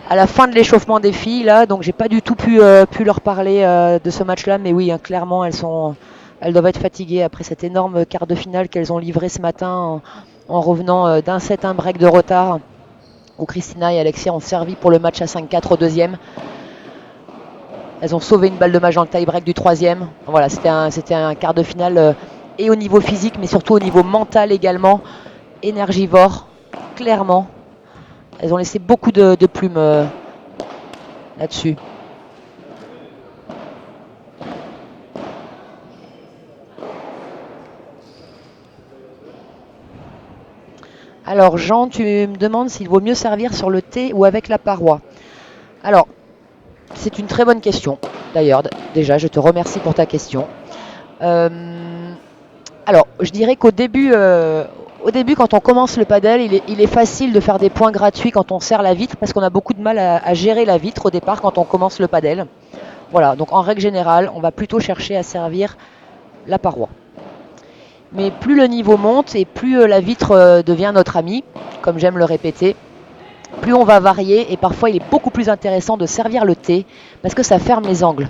à la fin de l'échauffement des filles, là, donc j'ai pas du tout pu leur parler de ce match-là, mais oui, hein, clairement, elles doivent être fatiguées après cet énorme quart de finale qu'elles ont livré ce matin en revenant d'un set, un break de retard, où Christina et Alexia ont servi pour le match à 5-4 au deuxième. Elles ont sauvé une balle de match dans le tie-break du troisième. Voilà, c'était un quart de finale et au niveau physique, mais surtout au niveau mental également, énergivore, clairement. Elles ont laissé beaucoup de plumes là-dessus. Alors Jean, tu me demandes s'il vaut mieux servir sur le thé ou avec la paroi. Alors, c'est une très bonne question. D'ailleurs, déjà, je te remercie pour ta question. Alors, je dirais qu'au début, quand on commence le padel, il est facile de faire des points gratuits quand on sert la vitre parce qu'on a beaucoup de mal à gérer la vitre au départ quand on commence le padel. Voilà, donc en règle générale, on va plutôt chercher à servir la paroi. Mais plus le niveau monte et plus la vitre devient notre amie, comme j'aime le répéter, plus on va varier et parfois il est beaucoup plus intéressant de servir le thé parce que ça ferme les angles.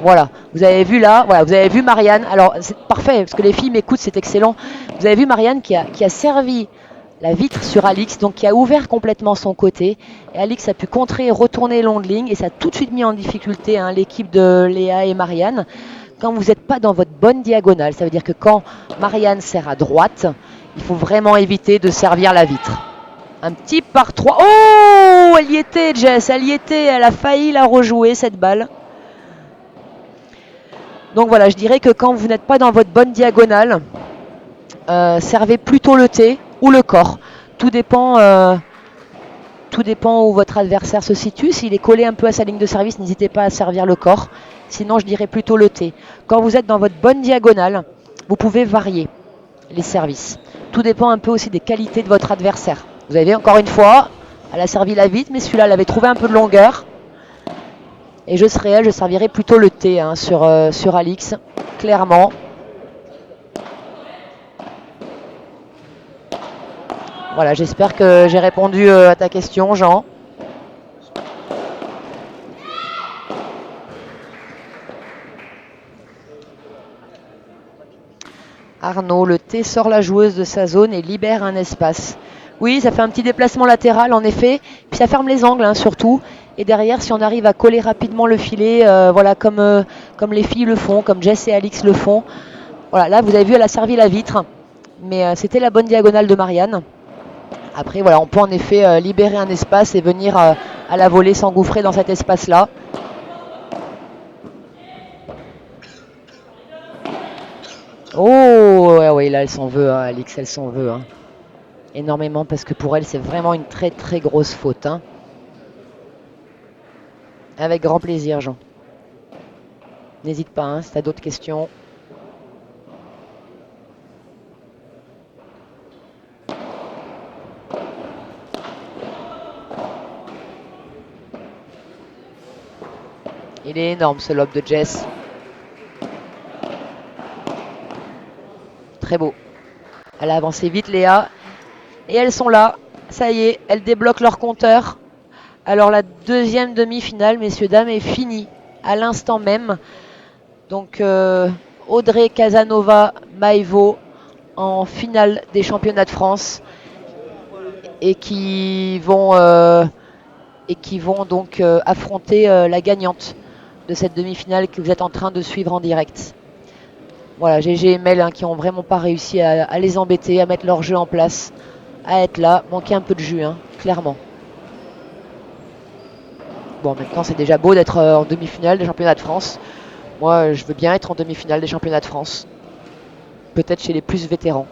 Voilà, vous avez vu là, voilà, vous avez vu Marianne, alors c'est parfait parce que les filles m'écoutent, c'est excellent. Vous avez vu Marianne qui a servi la vitre sur Alix, donc qui a ouvert complètement son côté. Et Alix a pu contrer et retourner longue ligne et ça a tout de suite mis en difficulté hein, l'équipe de Léa et Marianne. Quand vous n'êtes pas dans votre bonne diagonale, ça veut dire que quand Marianne sert à droite, il faut vraiment éviter de servir la vitre. Un petit par 3. Oh, elle y était, Jess, elle y était. Elle a failli la rejouer, cette balle. Donc voilà, je dirais que quand vous n'êtes pas dans votre bonne diagonale, servez plutôt le thé ou le corps. Tout dépend où votre adversaire se situe. S'il est collé un peu à sa ligne de service, n'hésitez pas à servir le corps. Sinon, je dirais plutôt le thé. Quand vous êtes dans votre bonne diagonale, vous pouvez varier les services. Tout dépend un peu aussi des qualités de votre adversaire. Vous avez encore une fois, elle a servi la vitre, mais celui-là, elle avait trouvé un peu de longueur. Et je servirais plutôt le thé hein, sur Alix, clairement. Voilà, j'espère que j'ai répondu à ta question, Jean. Arnaud, le thé sort la joueuse de sa zone et libère un espace. Oui, ça fait un petit déplacement latéral en effet, puis ça ferme les angles hein, surtout. Et derrière, si on arrive à coller rapidement le filet, voilà, comme les filles le font, comme Jess et Alix le font. Voilà, là vous avez vu, elle a servi la vitre, mais c'était la bonne diagonale de Marianne. Après, voilà, on peut en effet libérer un espace et venir à la volée s'engouffrer dans cet espace-là. Oh, ouais, ouais, là, elle s'en veut, hein, Alix, elle s'en veut. Hein. Énormément, parce que pour elle, c'est vraiment une très, très grosse faute. Hein. Avec grand plaisir, Jean. N'hésite pas, hein, si tu as d'autres questions. Il est énorme, ce lob de Jess. Très beau. Elle a avancé vite, Léa. Et elles sont là. Ça y est, elles débloquent leur compteur. Alors la deuxième demi-finale, messieurs, dames, est finie à l'instant même. Donc Audrey Casanova Maïvo en finale des championnats de France et qui vont donc affronter la gagnante de cette demi-finale que vous êtes en train de suivre en direct. Voilà, GG et Mel hein, qui n'ont vraiment pas réussi à les embêter, à mettre leur jeu en place, à être là, manquer un peu de jus, hein, clairement. Bon, en même temps, c'est déjà beau d'être en demi-finale des championnats de France. Moi, je veux bien être en demi-finale des championnats de France. Peut-être chez les plus vétérans.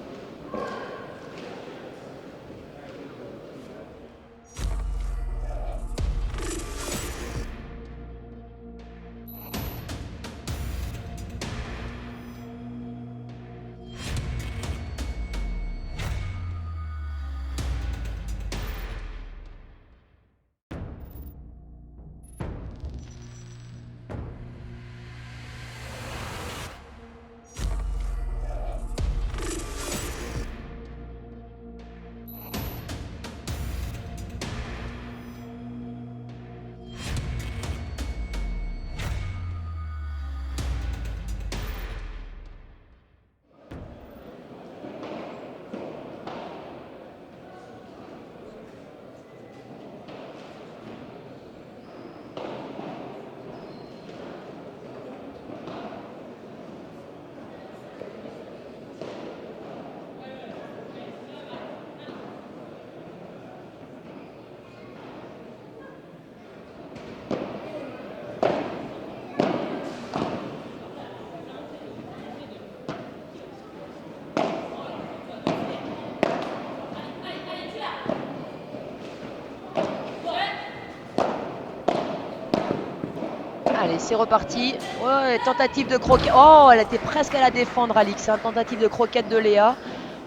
Allez, c'est reparti. Ouais, tentative de croquette. Oh, elle était presque à la défendre, Alix. Hein. Tentative de croquette de Léa.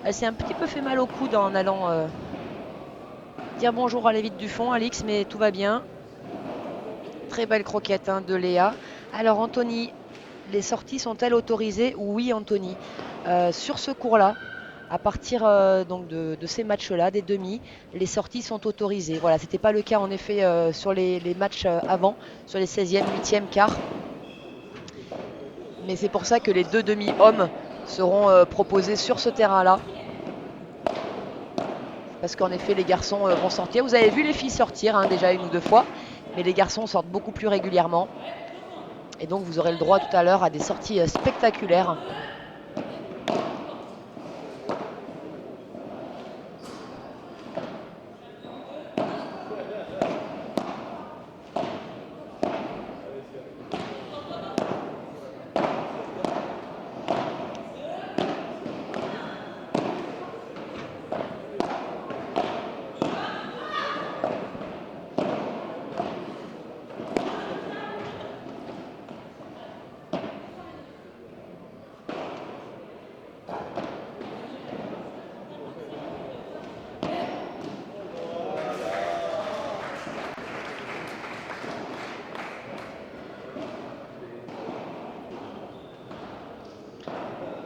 Elle s'est un petit peu fait mal au coude en allant dire bonjour à l'évite du fond, Alix, mais tout va bien. Très belle croquette hein, de Léa. Alors, Anthony, les sorties sont-elles autorisées? Oui, Anthony. Sur ce cours-là, à partir donc de ces matchs-là, des demi, les sorties sont autorisées. Voilà, ce n'était pas le cas en effet sur les matchs avant, sur les 16e, 8e, quart. Mais c'est pour ça que les deux demi-hommes seront proposés sur ce terrain-là. Parce qu'en effet, les garçons vont sortir. Vous avez vu les filles sortir hein, déjà une ou deux fois, mais les garçons sortent beaucoup plus régulièrement. Et donc vous aurez le droit tout à l'heure à des sorties spectaculaires.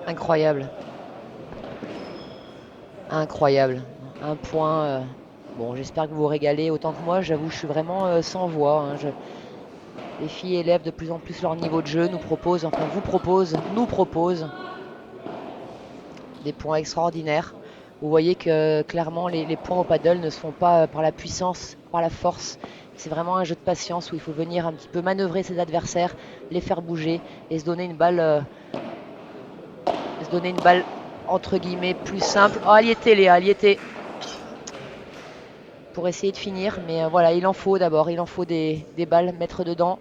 Incroyable. Incroyable. Un point. Bon, j'espère que vous vous régalez autant que moi. J'avoue, je suis vraiment sans voix. Hein. Les filles élèvent de plus en plus leur niveau de jeu, nous proposent, enfin vous proposent, nous proposent des points extraordinaires. Vous voyez que clairement les points au paddle ne se font pas par la puissance, par la force. C'est vraiment un jeu de patience où il faut venir un petit peu manœuvrer ses adversaires, les faire bouger et se donner une balle entre guillemets plus simple. Oh, elle y était Léa, elle y était. pour essayer de finir. Mais voilà, il en faut d'abord, il en faut des balles, mettre dedans.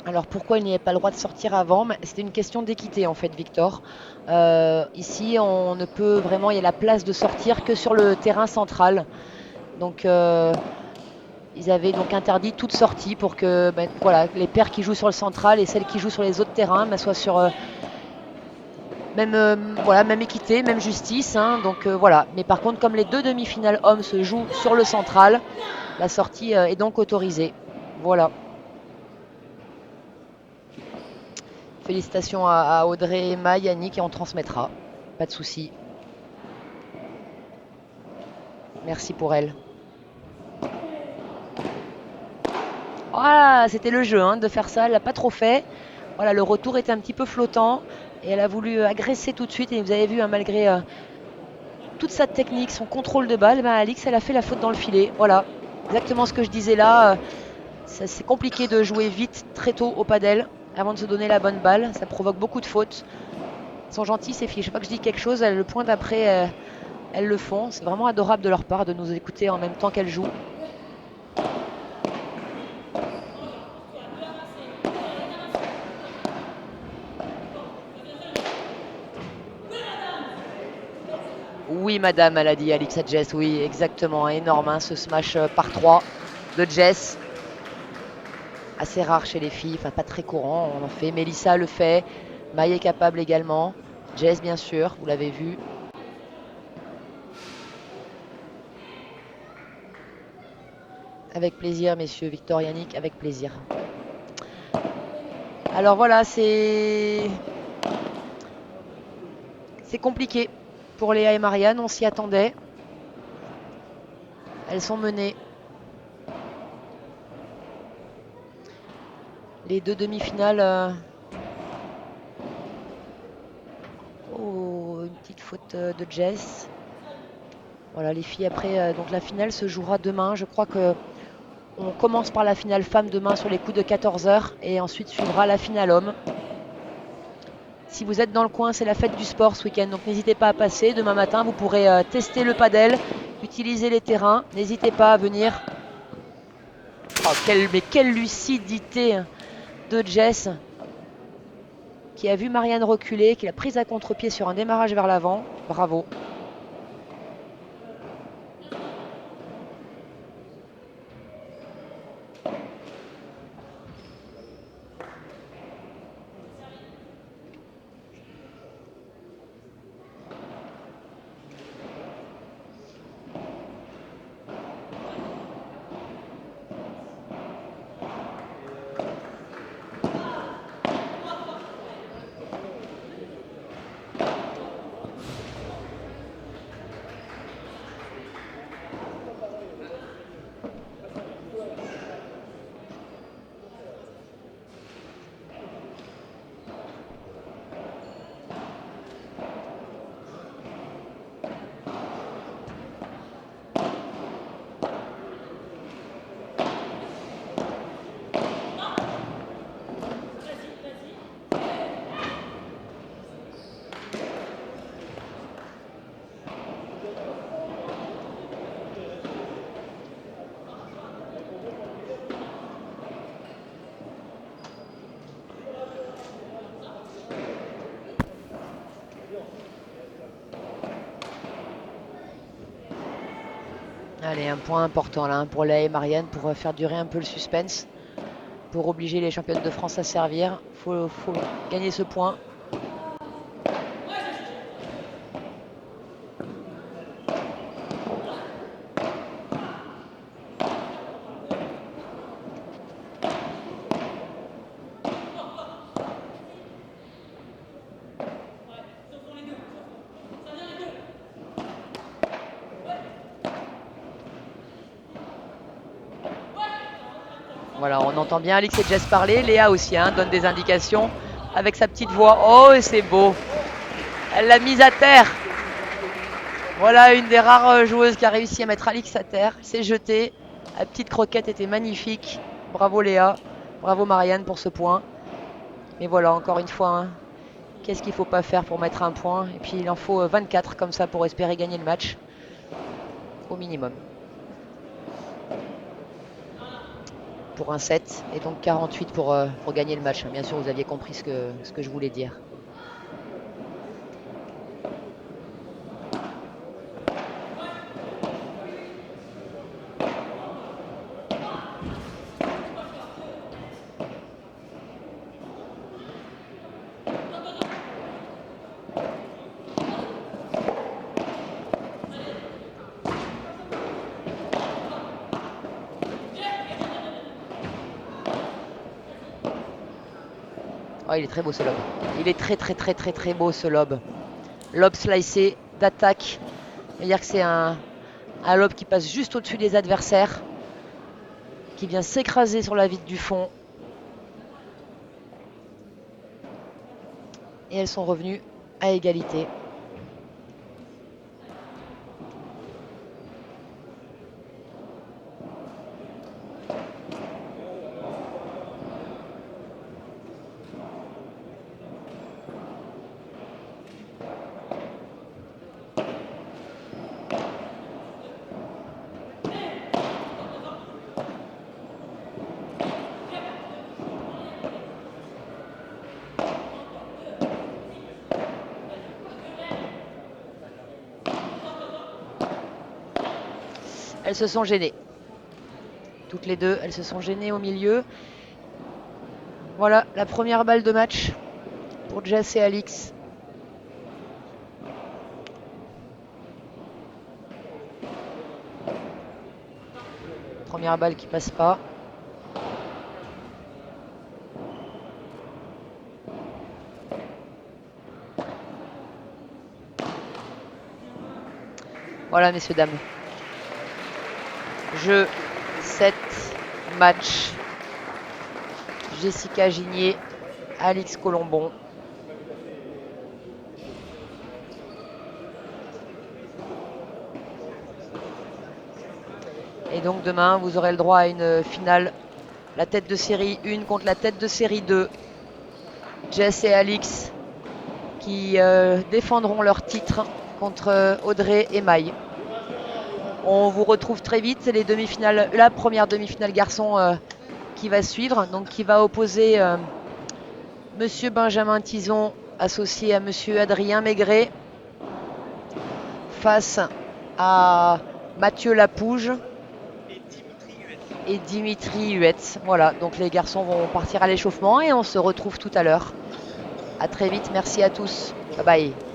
Alors pourquoi il n'y avait pas le droit de sortir avant? C'était une question d'équité en fait, Victor. Ici, on ne peut vraiment, il y a la place de sortir que sur le terrain central. Donc ils avaient donc interdit toute sortie pour que voilà, les paires qui jouent sur le central et celles qui jouent sur les autres terrains soient sur voilà, même équité, même justice. Hein. Donc voilà. Mais par contre, comme les deux demi-finales hommes se jouent sur le central, la sortie est donc autorisée. Voilà. Félicitations à Audrey, Emma, Yannick et on transmettra. Pas de souci. Merci pour elle. Voilà, c'était le jeu de faire ça. Elle l'a pas trop fait. Voilà, le retour était un petit peu flottant et elle a voulu agresser tout de suite. Et vous avez vu, malgré toute sa technique, son contrôle de balle, Alix, elle a fait la faute dans le filet. Voilà, exactement ce que je disais là. C'est compliqué de jouer vite, très tôt au padel, avant de se donner la bonne balle. Ça provoque beaucoup de fautes. Elles sont gentilles ces filles. Je sais pas que je dis quelque chose. Le point d'après, elles le font. C'est vraiment adorable de leur part de nous écouter en même temps qu'elles jouent. Oui, madame, elle a dit Alexa Jess. Oui, exactement. Énorme, ce smash par 3 de Jess. Assez rare chez les filles, enfin pas très courant. On en fait. Mélissa le fait. Maï est capable également. Jess, bien sûr, vous l'avez vu. Avec plaisir, messieurs. Victor, Yannick, avec plaisir. Alors voilà, c'est compliqué pour Léa et Marianne. On s'y attendait. Elles sont menées. Les deux demi-finales. Oh, une petite faute de Jess. Voilà, les filles après. Donc la finale se jouera demain. Je crois que on commence par la finale femme demain sur les coups de 14h et ensuite suivra la finale homme. Si vous êtes dans le coin, c'est la fête du sport ce week-end, donc n'hésitez pas à passer. Demain matin, vous pourrez tester le padel, utiliser les terrains. N'hésitez pas à venir. Oh, quelle lucidité de Jess, qui a vu Marianne reculer, qui l'a prise à contre-pied sur un démarrage vers l'avant. Bravo. Allez, un point important là pour Léa et Marianne pour faire durer un peu le suspense, pour obliger les championnes de France à servir. Faut gagner ce point. Voilà, on entend bien Alix et Jess parler. Léa aussi donne des indications avec sa petite voix. Oh, et c'est beau. Elle l'a mise à terre. Voilà une des rares joueuses qui a réussi à mettre Alix à terre. Elle s'est jetée. La petite croquette était magnifique. Bravo Léa. Bravo Marianne pour ce point. Mais voilà, encore une fois, qu'est-ce qu'il ne faut pas faire pour mettre un point? Et puis il en faut 24 comme ça pour espérer gagner le match. Au minimum. pour un set et donc 48 pour gagner le match. Bien sûr, vous aviez compris ce que je voulais dire. Oh, il est très beau ce lob. Il est très beau ce lob. Lob slicé d'attaque. C'est-à-dire que c'est un lob qui passe juste au-dessus des adversaires, qui vient s'écraser sur la vitre du fond. Et elles sont revenues à égalité. Elles se sont gênées. Toutes les deux, elles se sont gênées au milieu. Voilà la première balle de match pour Jess et Alix. Première balle qui passe pas. Voilà, messieurs, dames. Jeu 7, match. Jessica Ginier, Alix Colombon. Et donc demain, vous aurez le droit à une finale. La tête de série 1 contre la tête de série 2. Jess et Alix qui défendront leur titre contre Audrey et Maï. On vous retrouve très vite. C'est les demi-finales, la première demi-finale garçon qui va suivre, donc qui va opposer Monsieur Benjamin Tison associé à Monsieur Adrien Maigret face à Mathieu Lapouge et Dimitri Huet. Voilà, donc les garçons vont partir à l'échauffement et on se retrouve tout à l'heure. À très vite, merci à tous. Bye bye.